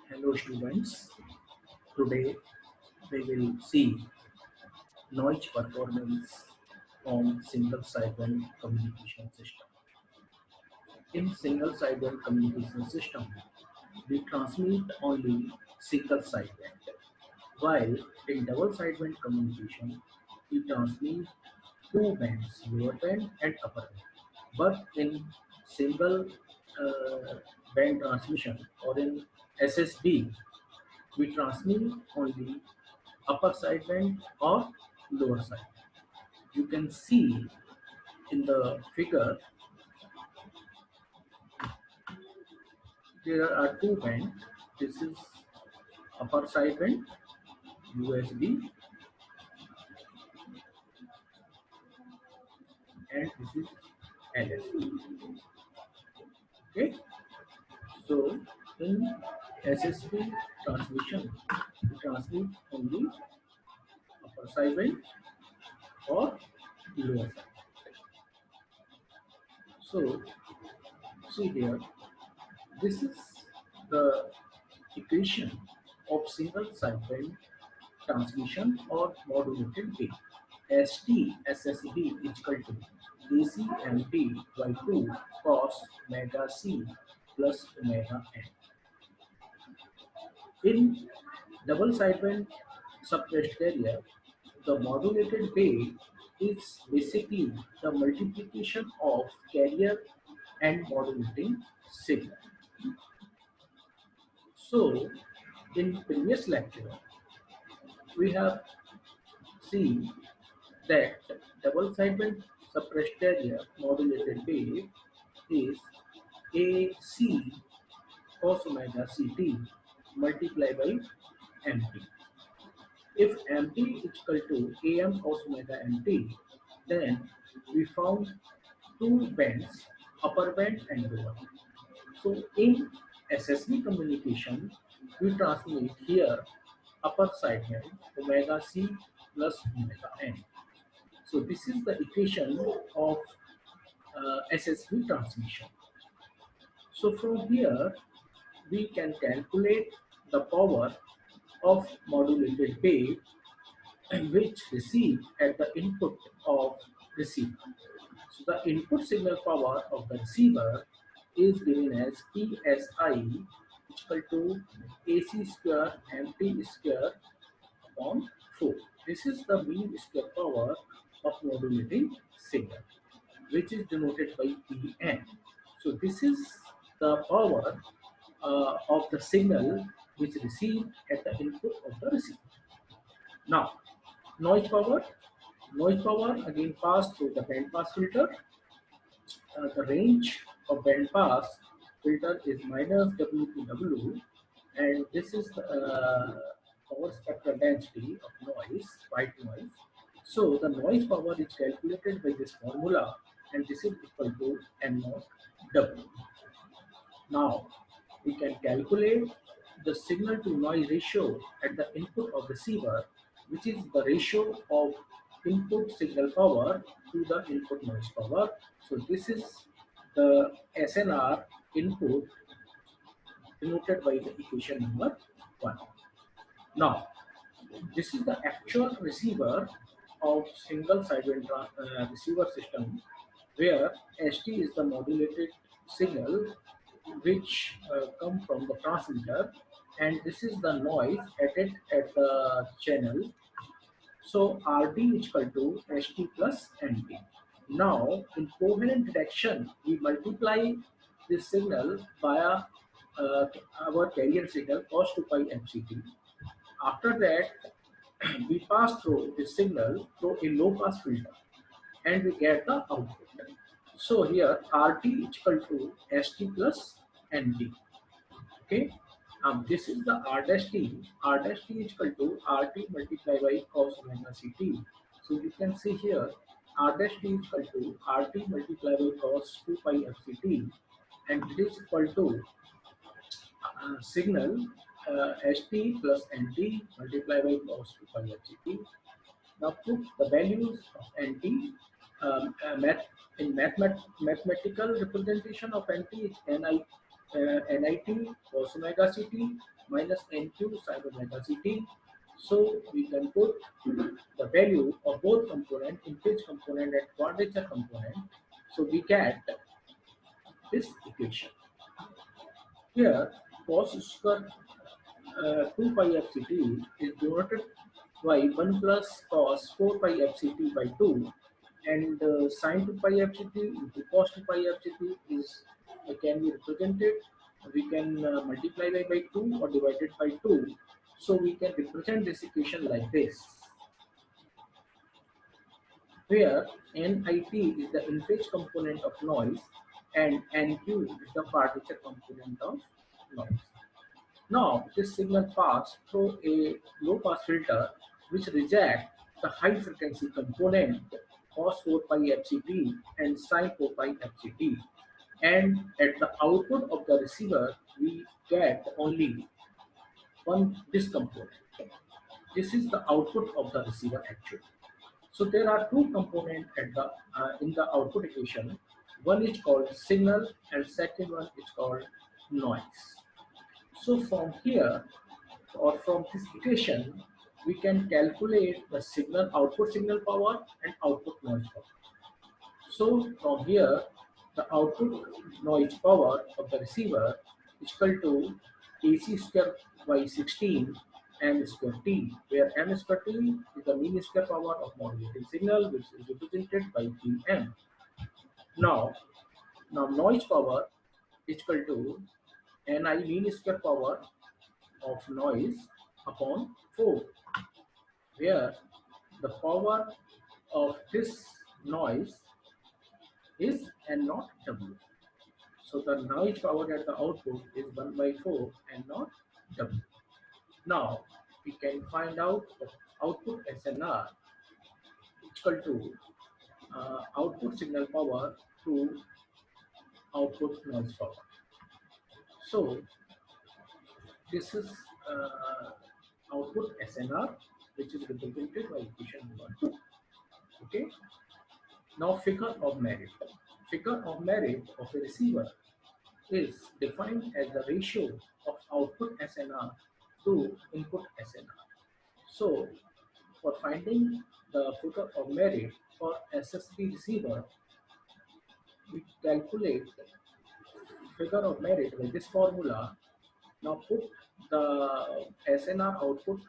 Hello students, today we will see noise performance on single-sided communication system. In single-sided communication system, we transmit only single-sided, while in double-sided communication, we transmit two bands, lower band and upper band. But in single band transmission or in SSB, we transmit only upper sideband or lower side. You can see in the figure there are two bands. This is upper sideband USB and this is LSB. Okay, so in SSB transmission, we transmit only upper sideband or lower side. So see here, this is the equation of single sideband transmission or modulated wave. ST SSB is equal to DCMT by 2 cos omega C plus omega N. In double sideband suppressed carrier, the modulated wave is basically the multiplication of carrier and modulating signal. So, in previous lecture, we have seen that double sideband suppressed carrier modulated wave is AC cos omega CT multiplied by MT. If MT is equal to AM cos omega MT, then we found two bands, upper band and lower band. So in SSB communication, we transmit here upper side band omega C plus omega N. So this is the equation of SSB transmission. So from here, we can calculate the power of modulated wave which receive at the input of receiver. So the input signal power of the receiver is given as PSI equal to AC square MT square upon 4. This is the mean square power of modulating signal, which is denoted by PN. So this is the power of the signal which received at the input of the receiver. Now, noise power. Noise power again passed through the band pass filter. The range of band pass filter is minus W to W, and this is the power spectral density of noise, white noise. So the noise power is calculated by this formula, and this is equal to N naught W. Now we can calculate the signal to noise ratio at the input of receiver, which is the ratio of input signal power to the input noise power. So this is the SNR input denoted by the equation number 1. Now this is the actual receiver of single-sided receiver system, where ST is the modulated signal which come from the transmitter, and this is the noise added at the channel. So RD is equal to ST plus NT. Now in coherent detection, we multiply this signal via our carrier signal cos 2 pi MCT. After that, we pass through this signal through a low pass filter and we get the output. So here RT is equal to ST plus NT. Okay. This is the R dash T. R dash T is equal to RT multiplied by cos omega CT. So you can see here R dash T is equal to RT multiplied by cos 2 pi FCT, and it is equal to signal ST plus NT multiplied by cos 2 pi FCT. Now put the values of NT in mathematical representation of NT is Ni NIT cos omega ct minus NQ sin omega ct. So we can put the value of both component, infinite component and quadrature component. So we get this equation. Here cos square 2 pi fct is denoted by 1 plus cos 4 pi fct by 2, and sin 2 pi fct into cos 2 pi fct is can be represented. We can multiply by 2 or divide it by 2. So we can represent this equation like this, where NIT is the in-phase component of noise and NQ is the quadrature component of noise. Now, this signal pass through a low-pass filter which reject the high-frequency component cos 4 pi fct and sin 4 pi fct, and at the output of the receiver we get only one this component. This is the output of the receiver actually. So there are two components at the in the output equation. One is called signal and second one is called noise. So from here or from this equation, we can calculate the signal output signal power and output noise power. So from here, the output noise power of the receiver is equal to AC square by 16 m square t, where m square t is the mean square power of modulating signal, which is represented by Pm. Now, noise power is equal to Ni mean square power of noise upon 4, where the power of this noise is N naught W. So the noise power at the output is 1 by 4 N naught W. Now we can find out the output SNR equal to output signal power to output noise power. So this is output SNR, which is represented by equation number 2. Okay. Now figure of merit. Figure of merit of a receiver is defined as the ratio of output SNR to input SNR. So for finding the figure of merit for SSB receiver, we calculate figure of merit by this formula. Now put the SNR output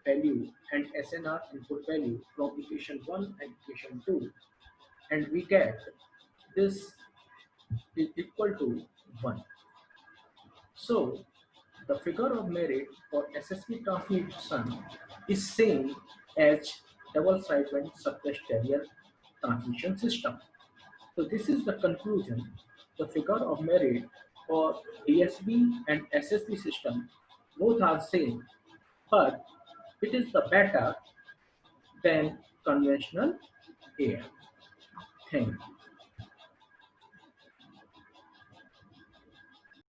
value and SNR input value from equation 1 and equation 2, and we get this is equal to 1. So the figure of merit for SSB transmission is same as double sideband suppressed carrier transmission system. So this is the conclusion. The figure of merit for DSB and SSB system both are same, but it is the better than conventional AM. Thank you.